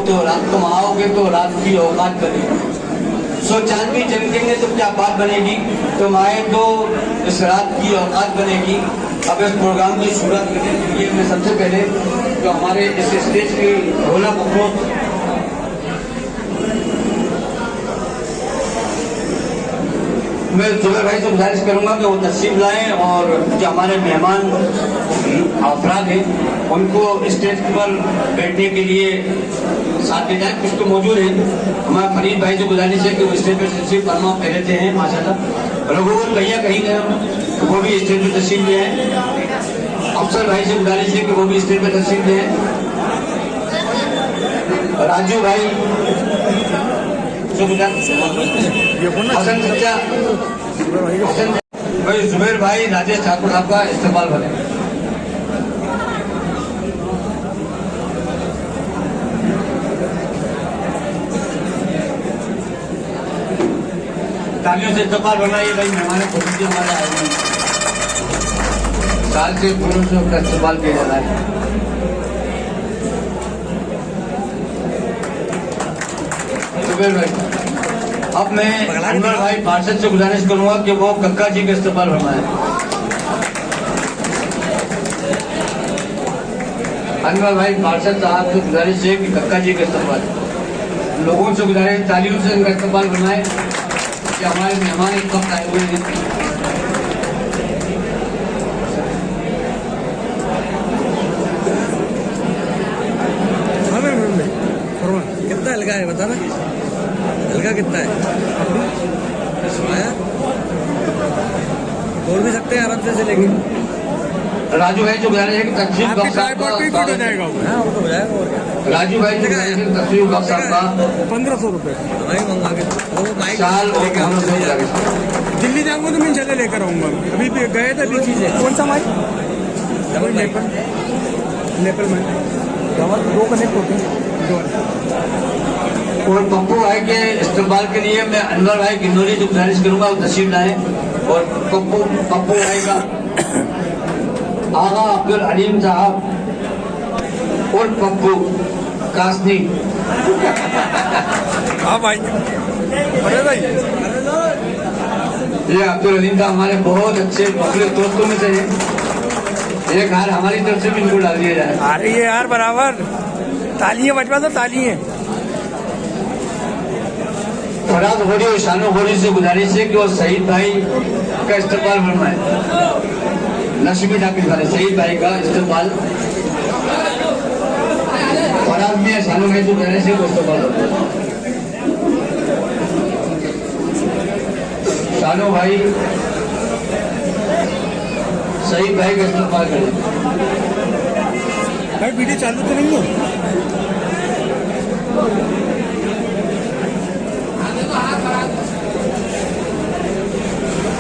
तो रात तुम आओगे तो रात की औकात बनेगी। सो चांद भी चमकेंगे तो क्या बात बनेगी, तुम आए तो इस रात की औकात बनेगी। अब इस प्रोग्राम की शुरुआत करने के लिए मैं सबसे पहले जो हमारे इस स्टेज की ढोलक को मैं जुबैर भाई से गुजारिश करूंगा कि वो तशरीफ लाएं और जो हमारे मेहमान अफराद हैं उनको स्टेज पर बैठने के लिए साथ ले जाए। कुछ तो मौजूद है, हमारे फरीद भाई से गुजारिश है कि वो स्टेज पर तशरीफ फरमा पहले हैं माशाल्लाह। रघुवर भैया कहीं गए तो वो भी स्टेज पर तशरीफ ले आए। अफसर भाई से गुजारिश है कि वो भी स्टेज पर तशरीफ ले आए। राजू भाई हसन सच्चा भाई, जुबैर भाई, राजेश ठाकुर साहब का इस्तेमाल बने। तालियों से इस्तेमाल बनाइए भाई, मेहमान खुद से हमारे आए हैं, साल से पूर्व से उसका इस्तेमाल किया जा रहा है। जुबैर भाई, अब मैं अनवर भाई पार्षद से गुजारिश करूंगा कि वो कक्का जी का इस्तेमाल फरमाएं। अनवर भाई पार्षद साहब से गुजारिश है कि कक्का जी का इस्तेमाल, लोगों से गुजारिश तालियों से इनका इस्तेमाल फरमाएं कि हमारे मेहमान इस वक्त आए हुए हैं। कितना हल्का है बता ना, हल्का कितना है? बोल भी सकते हैं आराम से लेके। राजू भाई जो गुजारिश है कि तकसीम बख्श साहब का, राजू भाई जो गुजारिश है कि तकसीम बख्श साहब का 1500 रुपये भाई मंगा के वो माइक साल और दिल्ली जाऊंगा तो मैं चले लेकर आऊंगा। अभी गए थे बीच से। कौन सा माइक? नेपाल में दो कनेक्ट होते हैं। और पप्पू भाई के इस्तेमाल के लिए मैं अनवर भाई गिनौरी से गुजारिश करूंगा वो तशरीफ लाए। और पप्पू भाई का आगा अब्दुल अलीम साहब और पप्पू कासनी। हाँ भाई, अरे भाई ये अब्दुल अलीम साहब हमारे बहुत अच्छे मुखलिस दोस्तों में से हैं। एक हार हमारी तरफ से भी इनको डाल दिया जाए। अरे ये यार बराबर तालियां बजवा दो, तालियां। फराज होरी और शानो होरी से गुजारिश है कि वो शहीद भाई का इस्तेमाल फरमाए। नशमी ठाकुर वाले शहीद भाई का इस्तेमाल फराज में शानो भाई से गुजारिश है, इस्तेमाल शानो भाई शहीद भाई का इस्तेमाल करें। भाई वीडियो चालू तो नहीं है?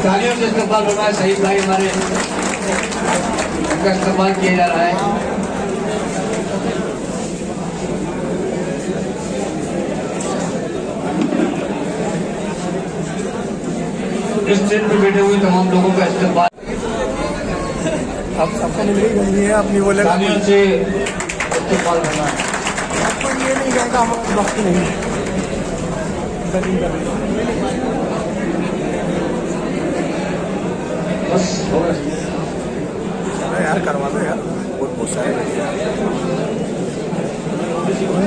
तालियों से इस्तेमाल हो रहा है। शहीद भाई हमारे उनका इस्तेमाल किया जा रहा है। इस ट्रेन पर बैठे हुए तमाम लोगों का इस्तेमाल अब सबको मिल गई है अपनी बोले। तालियों से इस्तेमाल करना है। आपको ये नहीं कहेगा हमारा वक्त नहीं बस हो गया यार, करवा दो यार, बहुत सारे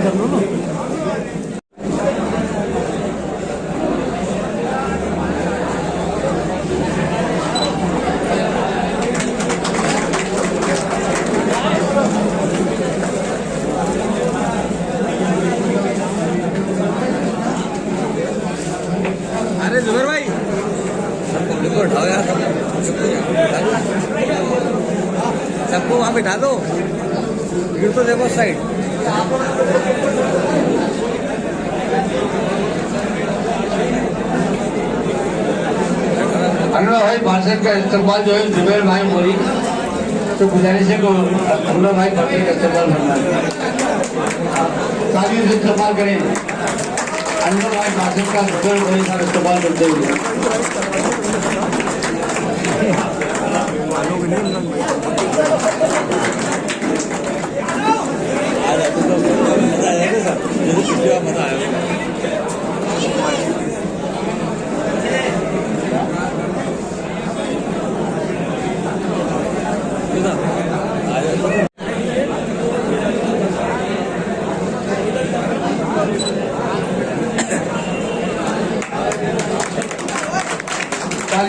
कर लो ना। अरे जुबैर भाई सबको उठाओ यार, सबको वहाँ बिठा दो, भीड़ तो देखो साइड। अनवर भाई पार्षद का इस्तेमाल जो है जुबैर भाई मोरी तो गुजारिश है को अनवर भाई पार्षद का इस्तेमाल करना है। तालियों से इस्तेमाल करें। अनवर भाई पार्षद का जुबैर मोरी साहब इस्तेमाल करते हुए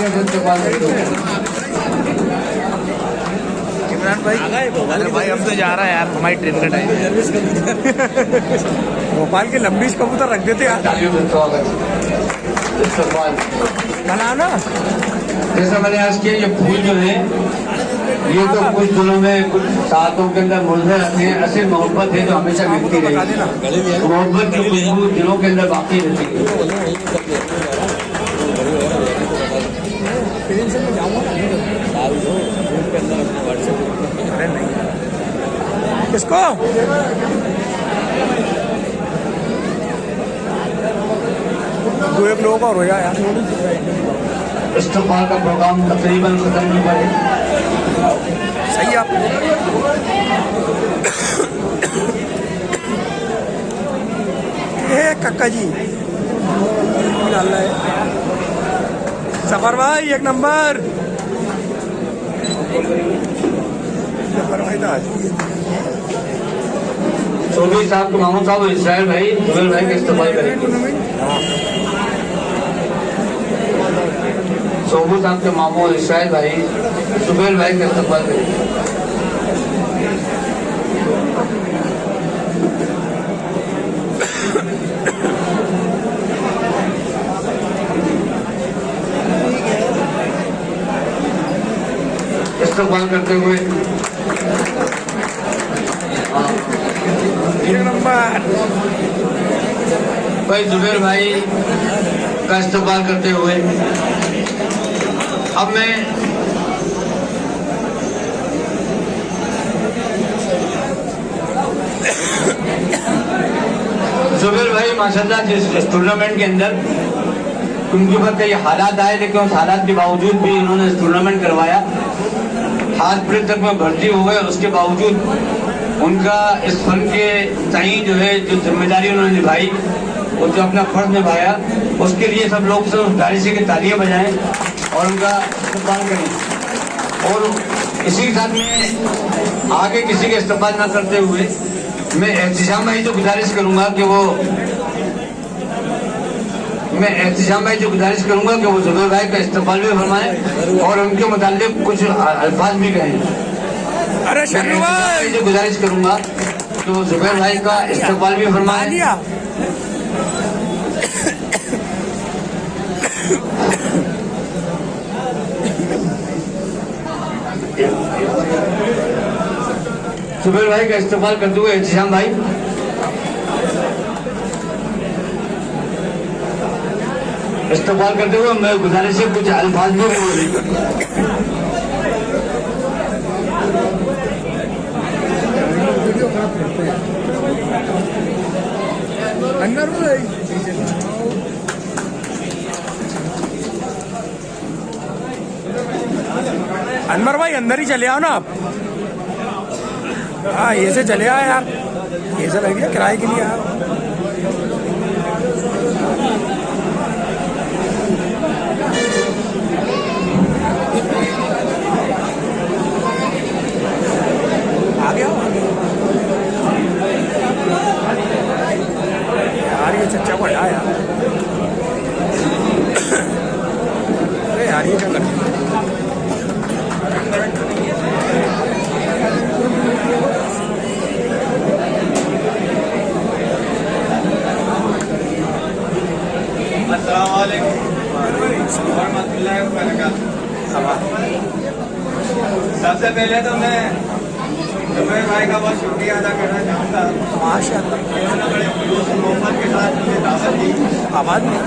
का इस्तेमाल करते हुए इमरान भाई, अरे भाई हम तो जा रहा है यार, हमारी ट्रेन का टाइम है। भोपाल के लंबी कबूतर रख देते यार। तालियों से स्वागत इस्तेमाल बनाना जैसा मैंने आज किया। ये फूल जो है ये तो कुछ दिनों में कुछ सातों के अंदर मुरझे रहते हैं। असल मोहब्बत है जो हमेशा मिलती रहेगी। मोहब्बत की खुशबू दिनों के अंदर बाकी रहती है। अरे नहीं किसको दो एक लोगों का रोया यार। इस्तेमाल का प्रोग्राम तकरीबन खत्म नहीं पड़े। सही आप ये कक्का जी डाल रहा है। सफर भाई एक नंबर। सफर भाई तो आज चौधरी साहब को मामू साहब इसराइल भाई जुबेल भाई का इस्तेमाल करेंगे। सोबू साहब के मामू इसराइल भाई जुबेल भाई का इस्तेमाल करेंगे। इस्तेमाल करते हुए एक नंबर भाई जुबेर भाई का इस्तेमाल करते हुए अब मैं जुबेर भाई माशाल्लाह जिस टूर्नामेंट के अंदर उनके ऊपर कई हालात आए, लेकिन उस हालात के बावजूद भी उन्होंने इस टूर्नामेंट करवाया। हाथ प्लेट तक में भर्ती हो गए, उसके बावजूद उनका इस फन के ताई जो है जो जिम्मेदारी उन्होंने निभाई और जो अपना फर्ज निभाया, उसके लिए सब लोग से दारी से की तालियां बजाएं और उनका इस्तेमाल करें। और इसी के साथ में आगे किसी का इस्तेमाल न करते हुए मैं एहतिशाम भाई जो गुजारिश करूंगा कि वो जुबेर भाई का इस्तेमाल भी फरमाएं और उनके मुतालिक कुछ अल्फाज भी कहें। अरे शर्मा भाई जो गुजारिश करूंगा कि वो जुबेर भाई का इस्तेमाल भी फरमाएं। जुबेर भाई का इस्तेमाल करते हुए एहतिशाम भाई इस्तेमाल करते हुए मैं गुजारिश है कुछ अल्फाज भी बोल रही। अंदर भाई अनवर भाई अंदर ही चले आओ ना आप। हाँ ये से चले आओ यार, ये से लग गया किराए के लिए यार। आ गया यार, ये चच्चा बड़ा यार। अरे यार ये क्या करते हैं? सबसे पहले तो मैं जुबेर भाई का बहुत शुक्रिया अदा करना चाहूँगा। माशाअल्लाह उन्होंने बड़े खुलूस मोहब्बत के साथ मुझे दावत दी। आवाज नहीं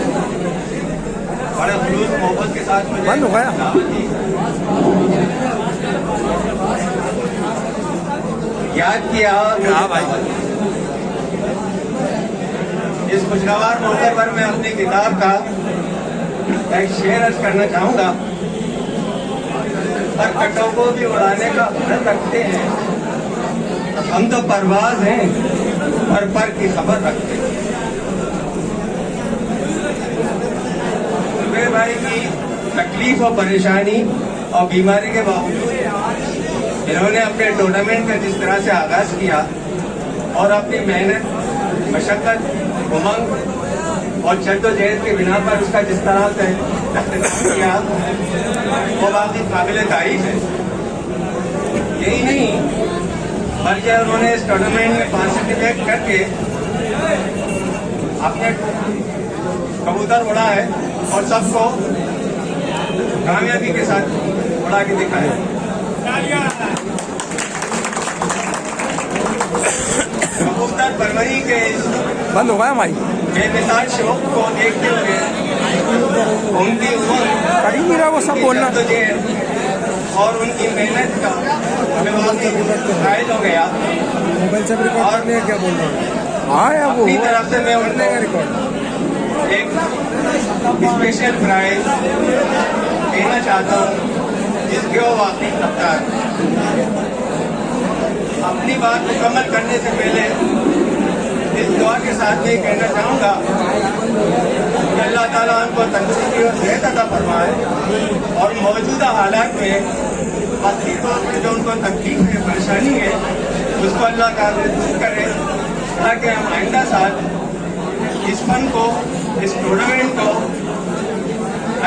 बड़े खुलूस मोहब्बत के साथ मुझे बंद हो गया। दावत दी। याद किया और मुझे हाँ भाई। दावत दी। इस खुशगवार मौके पर मैं अपनी किताब का एक शेर अर्ज करना चाहूँगा। पर कटों को भी उड़ाने का हुनर रखते हैं, हम तो परवाज हैं पर की खबर रखते हैं। जुबेर भाई की तकलीफ और परेशानी और बीमारी के बावजूद इन्होंने अपने टूर्नामेंट का जिस तरह से आगाज किया और अपनी मेहनत मशक्कत, उमंग और जद्दोजहद के बिना पर उसका जिस तरह से इख्तिताम किया वो वाकई काबिल तारीफ है। यही नहीं बल्कि उन्होंने इस टूर्नामेंट में पार्टिसिपेट करके अपने कबूतर उड़ा है और सबको कामयाबी के साथ उड़ा के दिखाया। कबूतर परवरी के बंद हो गया भाई बेमिसाल शौक को देखते हुए उनकी कड़ी नहीं रहा वो सब बोलना और उनकी मेहनत का हमें वाकई फायदा हो गया। मोबाइल से रिकॉर्ड करने क्या बोल रहा हूँ। हाँ यार वो अपनी तरफ से मैं उनको रिकॉर्ड एक स्पेशल प्राइज देना चाहता हूँ जिसके वो वाकई हकदार। अपनी बात मुकम्मल करने से पहले इस दुआ के साथ ये कहना चाहूँगा कि अल्लाह ताला उनको तंदुरुस्ती और सेहत अता फरमाए और मौजूदा हालात में असली तौर पर जो उनको तकलीफ है, परेशानी है, उसको अल्लाह ताला दूर करे ताकि हम आइंदा साल इस फन को, इस टूर्नामेंट को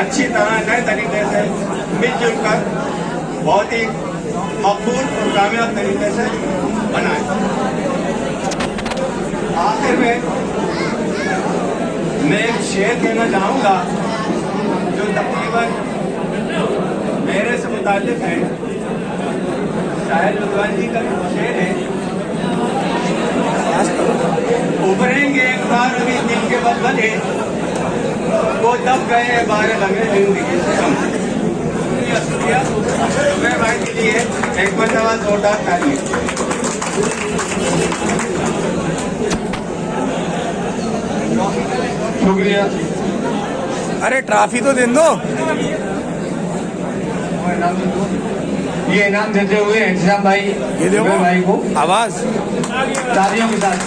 अच्छी तरह नए तरीके से मिलजुल कर बहुत ही मकबूल और कामयाब तरीके से बनाए। आखिर में मैं एक शेर कहना चाहूँगा जो तकरीबन मेरे से मुताल्लिक है। शायद भगवान जी का शेर है, उभरेंगे एक बार अभी दिल के बदले वो दब गए बारे लगे जिंदगी से कम। शुक्रिया मैं भाई के लिए एक मरतबा जोरदार तालियां। शुक्रिया। अरे ट्रॉफी तो दे दो। ये इनाम देते हुए एहतसाम भाई ये देखो भाई को आवाज तालियों के साथ।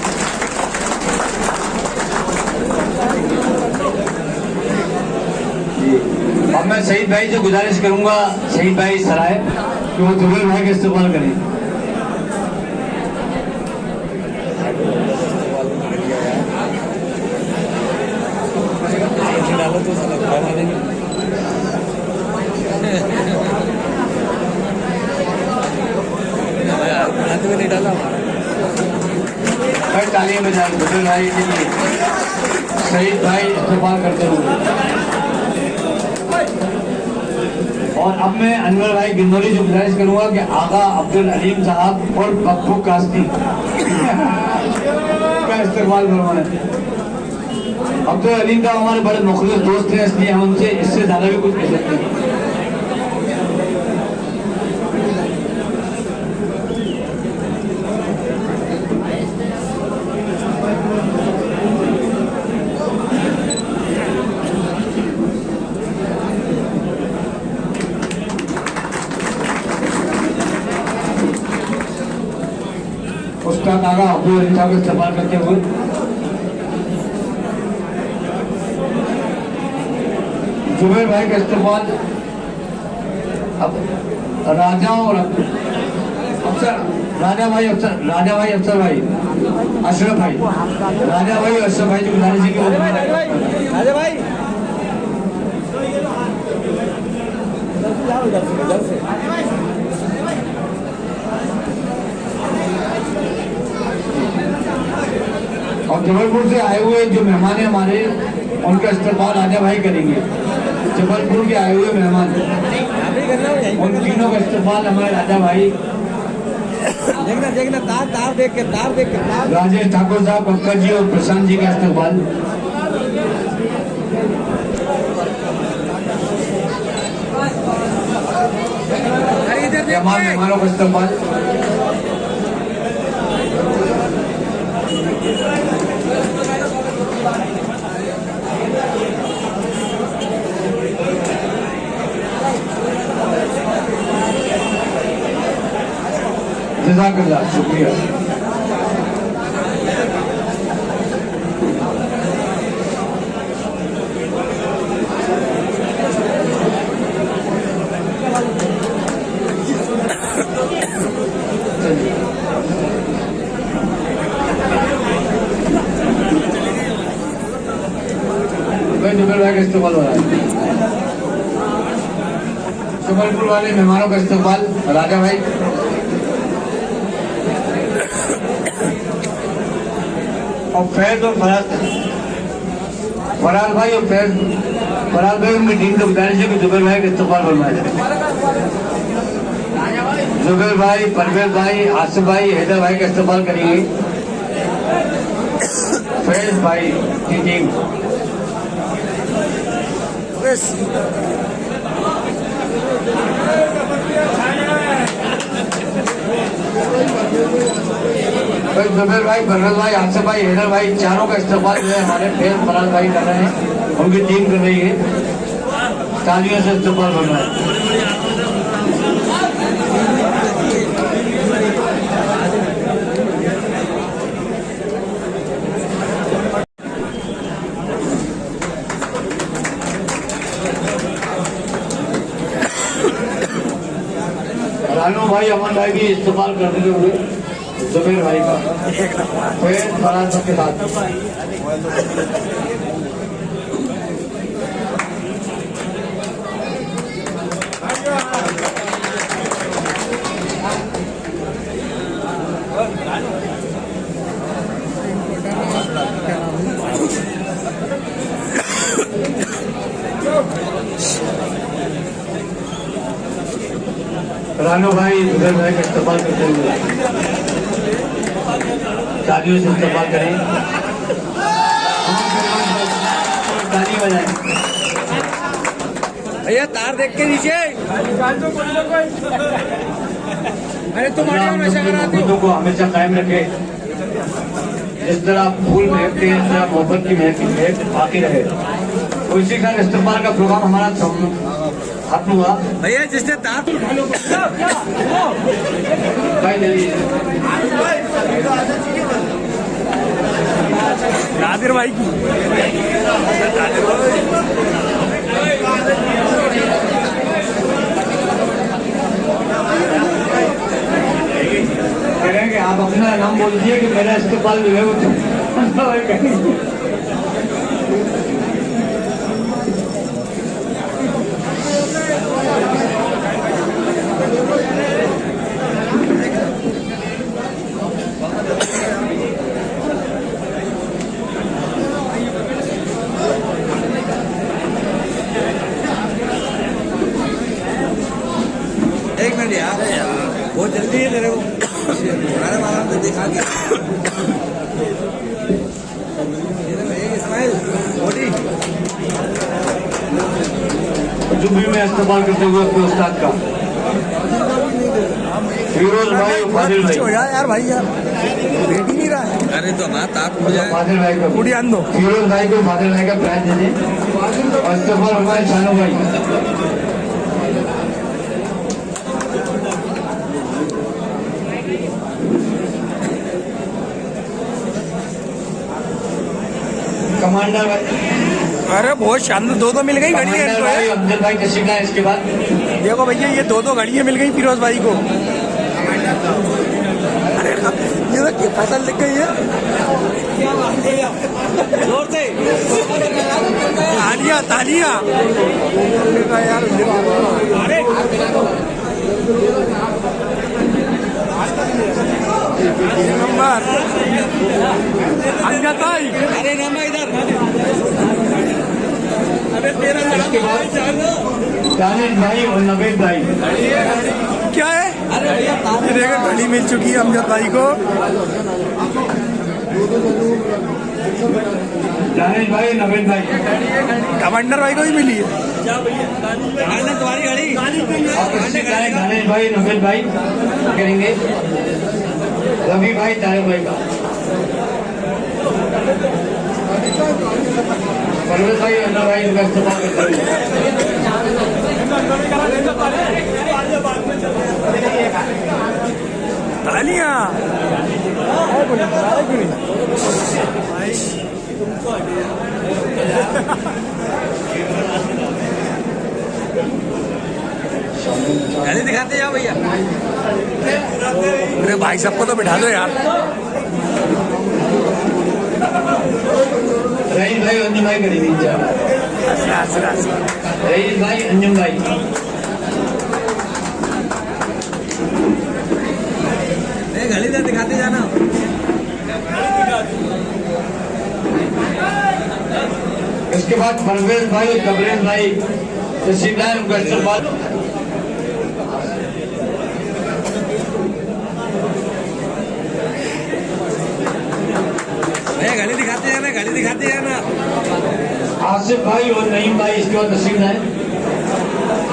अब मैं शहीद भाई से गुजारिश करूंगा, शहीद भाई सराय कि वो जुबेर भाई का इस्तेमाल करें। नहीं डाला हर तालियों में जाए जुबेर भाई के लिए शहीद भाई इस्तेमाल करते हुए। और अब मैं अनवर भाई गिंदौली से गुजारिश करूंगा कि आगा अब्दुल अलीम साहब और पप्पू कास्ती का इस्तेमाल करवाएं। अब्दुल अलीम साहब हमारे बड़े मुखलिस दोस्त हैं, इसलिए हम उनसे इससे ज्यादा भी कुछ कह सकते हैं। उस्ताद आगा अब्दुल अलीम साहब का इस्तेमाल करते हुए जुबेर भाई का इस्तेमाल अब राजा और अफसर राजा भाई अफसर भाई अशरफ भाई राजा भाई और अशरफ भाई जो गुजारिश है कि वो राजा भाई और जबलपुर से आए हुए जो मेहमान हैं हमारे, उनका इस्तेमाल राजा भाई करेंगे। जबलपुर के आए हुए मेहमान, उन तीनों का इस्तेमाल हमारे राजा भाई देखना तार देख के राजेश ठाकुर साहब, पंकज जी और प्रशांत जी का इस्तेमाल। मेहमानों का इस्तेमाल। जज़ाकल्लाह, शुक्रिया। का इस्तेमाल हो रहा है। सुबलपुर वाले मेहमानों का इस्तेमाल राजा भाई, और फैज और फराज भाई और फराज भाई उनकी टीम को गुजारिश है कि जुबैर भाई का इस्तेमाल बनवाया जाए। जुबैर भाई, परवेज भाई, आसिफ भाई, हैदर भाई का इस्तेमाल करेंगे फैज भाई की टीम। जुबैर भाई, परवेज भाई, आसिफ भाई, हैदर भाई चारों का इस्तेमाल जो है हमारे फैज फराज भाई कर रहे हैं, उनकी टीम कर रही है। तालियों से इस्तेमाल बन रहा है। रानू भाई, अमन भाई भी इस्तेमाल करते हुए जुबैर भाई का फैज फराज के साथ। रानू भाई जुबैर भाई का इस्तेमाल करते हुए तालियों से इस्तेमाल करें, ताली बजाएं। भैया तार देख के नीचे। अरे तुम्हारे खुदों को हमेशा कायम रखे। जिस तरह फूल महकते हैं, इस तरह मोहब्बत की महक बाकी रहे। तो इसी का इस्तेमाल का प्रोग्राम हमारा खत्म हुआ। भैया जिसने तार भाई चलिए नादिर भाई की कह रहे हैं कि आप अपना नाम बोल दीजिए कि मेरा इस्तेमाल जो है वो एक मिनट यार, बहुत जल्दी है तेरे को। अरे मारा तो दिखा के जो भी मैं इस्तेमाल करते हुए अपने उस्ताद का फिरोज भाई, फाजिल भाई। हो जाए यार भाई, यार भेट ही नहीं रहा है। अरे तो हमारा ताप उड़ जाए। फाजिल भाई को उड़ी आन दो। फिरोज भाई को फाजिल भाई का प्राइज दे दें और इस्तेमाल हमारे शानू भाई। कमांडर भाई, अरे बहुत शानदार, दो मिल गई घड़ी कमांडर भाई, अब्दुल भाई तशरीफ लाए। इसके बाद देखो भैया ये दो घड़ियां मिल गई फिरोज भाई को। अरे ये तो क्या फसल लिख गई है जोर से। तालियां तालियां यार। अरे नंबर अंगताई। अरे नंबर इधर। अरे तेरा दानिश भाई और नवेद भाई। क्या है? देखो घड़ी मिल चुकी है अमजद भाई को। दानिश भाई, नवेद भाई, कमांडर भाई को भी मिली है। तुम्हारी घड़ी दानिश भाई, नवेद भाई करेंगे। रवि भाई, तारे भाई का। परवेज भाई, अन्ना भाई इनका इस्तेमाल करते हैं। तालियां। गाड़ी दिखाते जाओ भैया। अरे भाई सबको तो बिठा दो यार। रहीम भाई, अन्ना भाई करेंगे। रईस भाई, अंजुम भाई। घड़ी से दिखाते जाना। इसके बाद परवेज भाई और कबरेज भाई तशरीफ लाए, उनका इस्तेमाल। घड़ी दिखाते जाना, घड़ी दिखाते जाना। आसिफ भाई और नईम भाई इसके बाद तशरीफ लाए।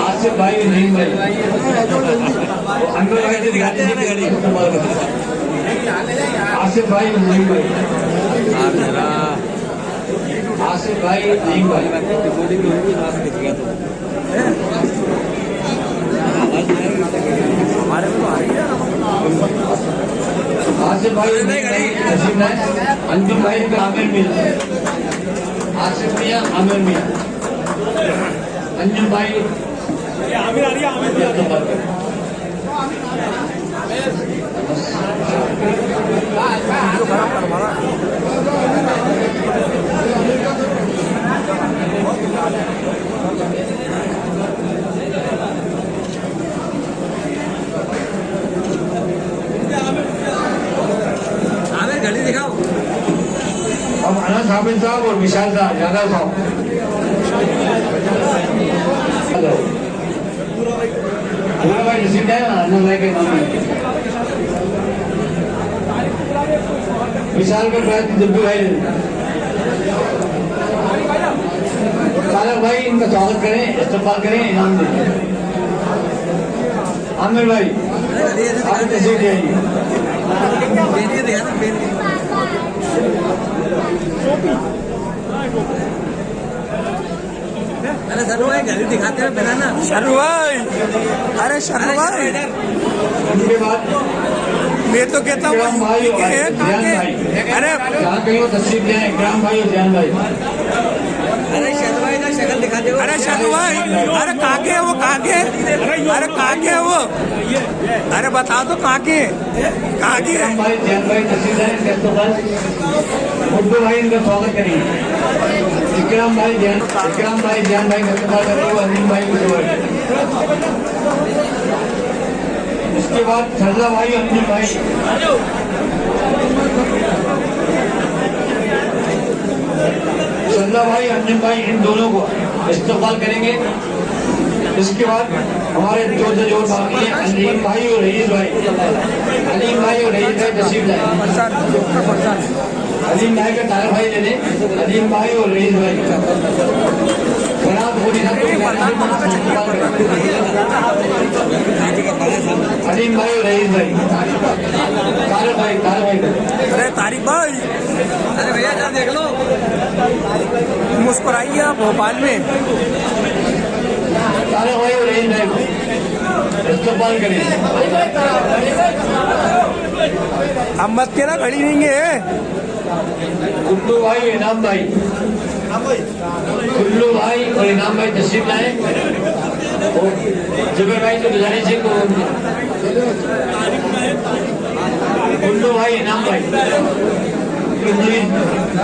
आसिफ भाई और नईम भाई अंदर भाई दिखाते जाना घड़ी। आसिफ भाई और नईम भाई, आसिफ भाई, नईम भाई। आसिफ भाई तशरीफ लाए। अंजुम भाई का आमिर मियां, आसिफ मियां, आमिर मियां, अंजुम भाई। आमिर आ रही है, आमिर घड़ी दिखाओ। अब अनस हामिद साहब और विशाल साहब, यादव साहब। पूरा भाई रिसीट है ना, अनस भाई के नाम में। विशाल का प्रायः जब्बू भाई, सालक भाई, इनका स्वागत करें, इस्तेमाल करें, इनाम दें। आमिर भाई आप तशरीफ ले आइए। अरे शर्मा भाई घड़ी दिखाते हैं बनाना। शर्मा भाई, अरे शर्मा भाई, उनके बाद मैं तो कहता हूँ भाई और ध्यान भाई। अरे जहाँ कहीं वो तशरीफ ले आए, इकराम भाई और ध्यान भाई। अरे शर्मा भाई ना शक्ल दिखाते हो। अरे शर्मा भाई, अरे काके है वो, काके? अरे काके है वो? अरे बता दो काके, काके? इकराम भाई, ध्यान भाई तशरीफ लाए, इनका इस्तेमाल। गुड्डू भाई इनका स्वागत करेंगे। इकराम भाई, ध्यान भाई का इस्तेमाल करेंगे। अजीम भाई को स्वागत। उसके बाद सरदा भाई, अंजुम भाई। सरदा भाई, अंजुम भाई, इन दोनों को इस्तेमाल करेंगे। इसके बाद हमारे जो जोर बाकी है, अलीम भाई और रईस भाई। अलीम भाई और रईस भाई तशरीफ लाए। अलीम भाई का तारा भाई ले लें। अलीम भाई और रईस भाई बरात होने अलीम भाई और रईस भाई, तारा भाई, अरे तारिक भाई, अरे भैया क्या देख लो, मुस्कुराइए आप भोपाल में। तारा भाई और रईस भाई को इस्तेमाल करें। अब मत के ना घड़ी नहीं है। गुड्डू भाई, इनाम भाई, गुल्लू भाई और इनाम भाई तशरीफ लाए। जुबेर भाई को गुजारिश है, गुल्लू भाई, इनाम भाई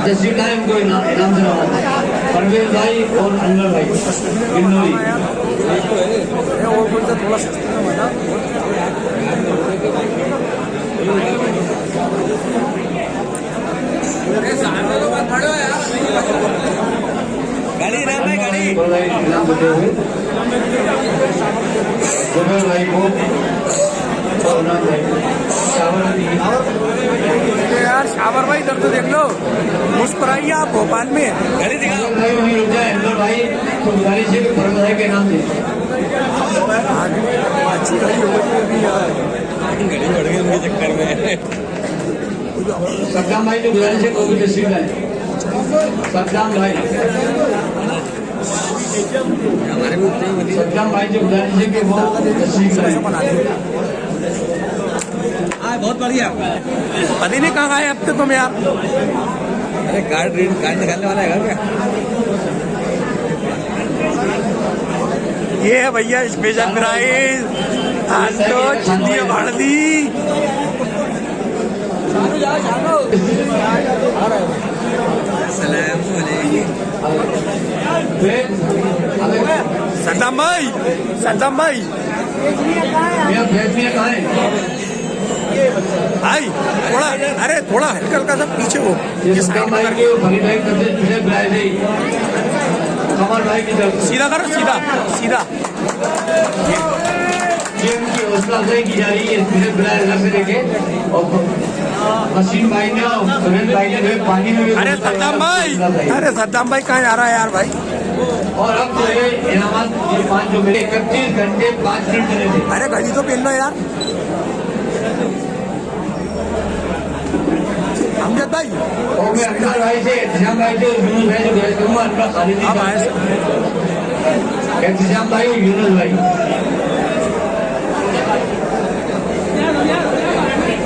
तशरीफ लाए, उनको इनाम से नवाजा। परवेज भाई और अनवर भाई गिन्नौरी। गाड़ी ना भाई, गाड़ी इनाम देते हुए जुबेर भाई को और इनाम भाई यार। शावर भाई इधर तो देख लो, मुस्कुराइए आप भोपाल में। घड़ी दिखाओ भाई, वहीं रुक जाए। अंदर भाई तो गुजारिश है कि परवेज भाई के नाम दे। अच्छी घड़ी हो गई यार, घड़ी बढ़ गई उनके चक्कर में। सद्दाम भाई तो गुजारिश है, कोई तशरीफ लाए। सद्दाम भाई, सद्दाम भाई जो गुजारिश है कि वो तशरीफ लाए। बहुत बढ़िया। पति ने कहाँ आए अब तक तुम यार? अरे कार्ड निकालने वाला है क्या? ये है भैया स्पेशल प्राइज, आज तो चिंदी बढ़ दी। फिर सद्दाम भाई भैया भैंसियाँ कहाँ है? भाई थोड़ा, अरे थोड़ा हल्का हल्का सा पीछे हो, ये ये सद्दाम साइड में भाई करके के फरीद भाई करते पीछे बुलाए थे कमर भाई की तरफ से। सीधा करो, सीधा सीधा। ये उनकी हौसला अफजाई की जा रही है पीछे बुलाए इधर से देखे। और हसीन भाई ने और सुरेंद्र भाई ने जो है पानी में भी अरे सद्दाम भाई, अरे सद्दाम भाई कहाँ जा रहा है यार भाई? और अब जो है इनामात ये 5 जो मिले 31 घंटे 5 मिनट मिले थे। अरे घड़ी तो पहन लो यार अमजद भाई। और मैं अनवर भाई से इंतजाम भाई से और यूनुस भाई से गुजारिश करूंगा अनवर खालिदी अब आए इंतजाम भाई और यूनुस भाई।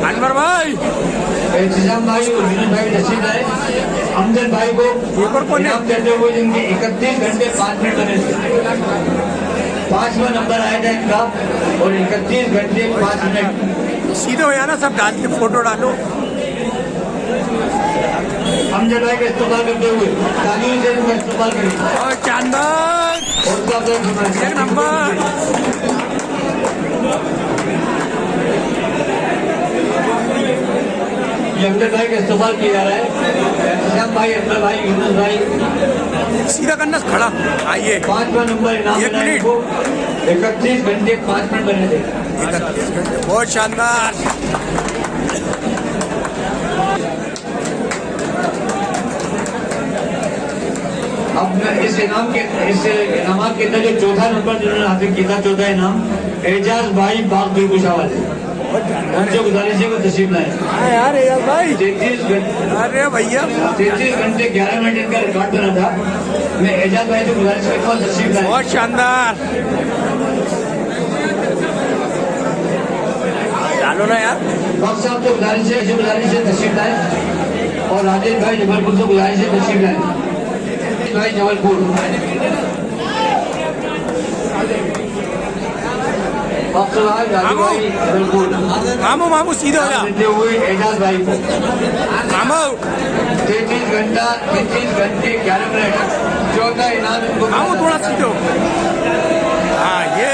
अनवर भाई, इंतजाम भाई और यूनुस भाई तशरीफ लाए। अमजद भाई को एक और कौन है? इनाम देते हुए जिनके 31 घंटे 5 मिनट बने थे। 5वां नंबर आया था इनका और 31 घंटे 5 मिनट। सीधे हो जाना, सब डाल के फोटो डालो। अमजद भाई का इस्तेमाल करते हुए तालियों से उनका इस्तेमाल करें। और शानदार, हौसला अफजाई फरमाएं। एक नंबर। ये अमजद भाई का इस्तेमाल किया जा रहा है। इंतजाम भाई, अनवर भाई, यूनुस भाई। सीधा करना, खड़ा आइए। 5वां नंबर इनाम एक मिला मिनट। इनको। 31 घंटे 5 मिनट बने थे। 31 घंटे, बहुत शानदार। अब मैं इस इनामात के अंदर जो चौथा नंबर जिन्होंने हासिल किया था, चौथा इनाम एजाज भाई बाग दिलकुशा वाले, उनसे गुजारिश है वो तशरीफ लाए। हाँ यार एजाज भाई, 33 अरे भैया 33 घंटे 11 मिनट इनका रिकॉर्ड बना था। मैं एजाज भाई से गुजारिश करता हूँ तशरीफ लाए। बहुत शानदार। डालो ना यार। बाग साहब से गुजारिश है, ऐसी गुजारिश है तशरीफ लाए। और राजेश भाई जबलपुर से गुजारिश है तशरीफ लाए। भाई जबलपुर, मामू मामू सीधे हो जा। देते हुए एजाज भाई को मामू 33 घंटे 11 मिनट चौथा इनाम इनको मिला मामू था। थोड़ा सीधे हो। हाँ ये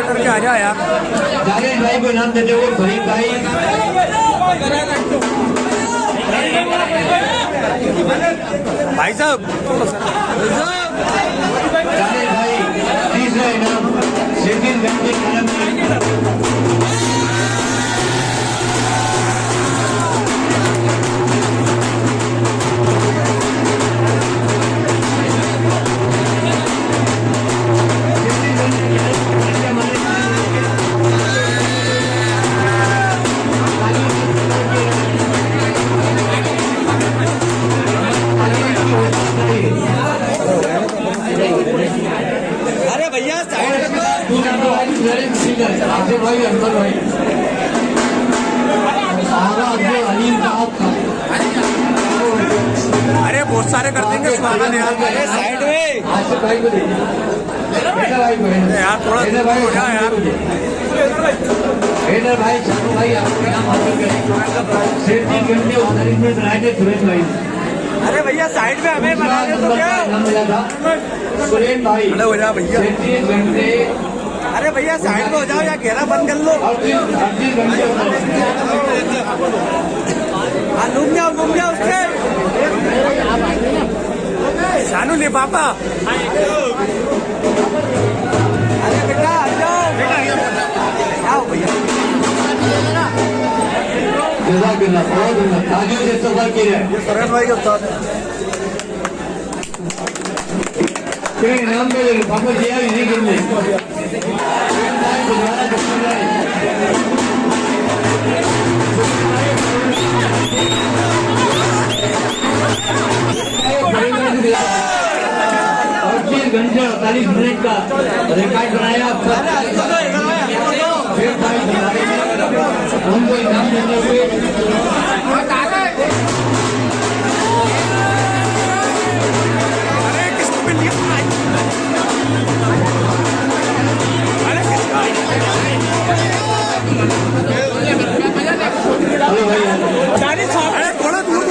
करके आ जा यार। जावेद भाई को इनाम देते हुए फरीद भाई, भाई साहब जावेद भाई तीसरा इनाम 33 घंटे 11 मिनट। अरे भैया साइड में आसिफ भाई, अनवर भाई, सारा अब्दुल अलीम साहब का। अरे बहुत सारे कर देंगे स्वागत यार। अरे साइड में आसिफ भाई को दे, भाई को यार थोड़ा भाई हो जा यार। हेडर भाई, शानू भाई आपको इनाम हासिल करें। 33 घंटे 39 मिनट बनाए थे सुरेश भाई। अरे भैया साइड में हमें बना दे तो क्या। इनाम मिला था सुरेश भाई, खड़े हो जा भैया। 33 घंटे अरे भैया साइड में हो जाओ या घेरा बंद कर लो। 38 घंटे हाँ घूम जाओ उससे। शानू ले पापा। अरे बेटा आ जाओ आओ भैया। जज़ाकल्लाह, बहुत ताजु से सफर की है। सरन भाई के उस्ताद तेरे नाम पे पापा जी आई नहीं गिरने। और 3 घंटे 48 मिनट का रिकॉर्ड बनाया। हमको इनाम देते हुए अरे किसको मिल गया? अरे किसका? हेलो भैया, अरे थोड़ा दूर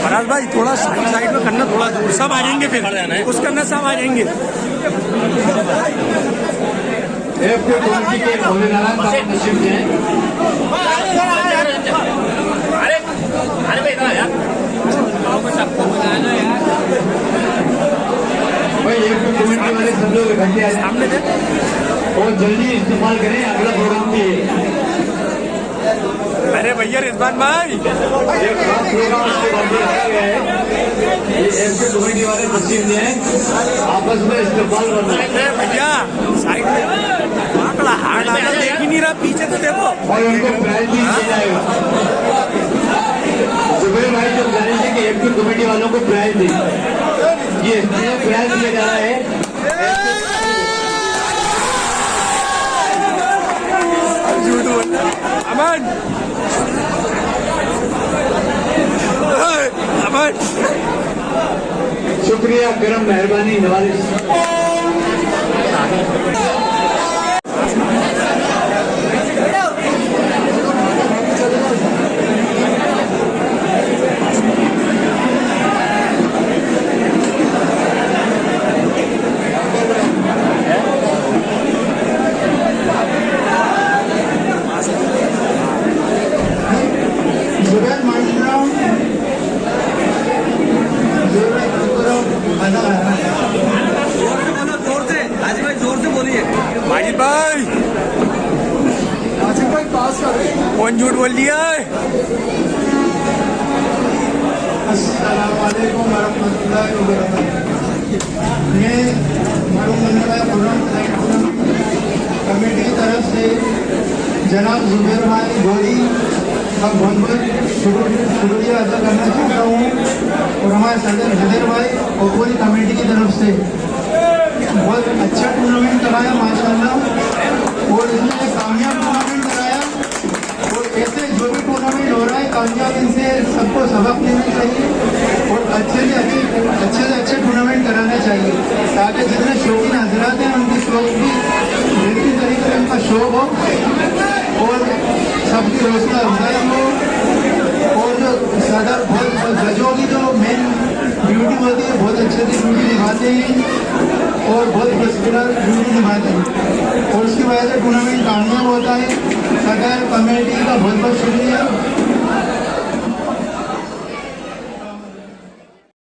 फराज भाई थोड़ा साइड में करना, थोड़ा दूर सब आ जाएंगे, फिर उस करना सब आ जाएंगे। के मौलाना साहब तशरीफ हैं। भाई कमेटी वाले सब लोग इकट्ठे आए सामने थे और जल्दी इस्तेमाल करें अगला प्रोग्राम के लिए। अरे भैया रिजवान भाई एक खास प्रोग्राम इसके बारे में रखा गया है। ये एफके कमेटी वाले तस्लीम ने आपस में इस्तेमाल करना है। भैया साइड में आंकड़ा हार्ड आना देख ही नहीं रहा, पीछे तो देखो। और उनको प्राइज भी दिया जाएगा। जुबेर भाई जब जानेंगे कि एफके कमेटी वालों को प्राइज दी, ये प्राइज दिया जा रहा है। अमन अमन शुक्रिया, करम, मेहरबानी, नवाजिश। जोर से, आज भाई जोर कौन झूठ बोल दिया? अस्सलाम वालेकुम वरहमतुल्लाहि वबरकातुहू। मैं मालूम कमेटी की तरफ से जनाब जुबैर भाई गोरी का बहुत बहुत शुक्रिया अदा करना चाहता हूँ और हमारे सदर हैदर भाई और पूरी कमेटी की तरफ से बहुत अच्छा टूर्नामेंट कराया माशाल्लाह और इसमें एक कामयाब टूर्नामेंट कराया और ऐसे जो भी टूर्नामेंट हो रहा है कामयाब इनसे सबको सबक लेना चाहिए और अच्छे से अच्छे टूर्नामेंट कराना चाहिए ताकि जितने शौकीन हजरात हैं उनकी शौक भी बेहतरीन तरीके से उनका शौक हो और सबकी हौसला अफजाई हो और जो सदर बहुत जजों की जो मेन ड्यूटी होती है बहुत अच्छे से ड्यूटी निभाते हैं और बहुत मुश्किल ड्यूटी निभाते हैं और उसकी वजह से टूर्नामेंट कामयाब होता है। सदर कमेटी का बहुत बहुत शुक्रिया।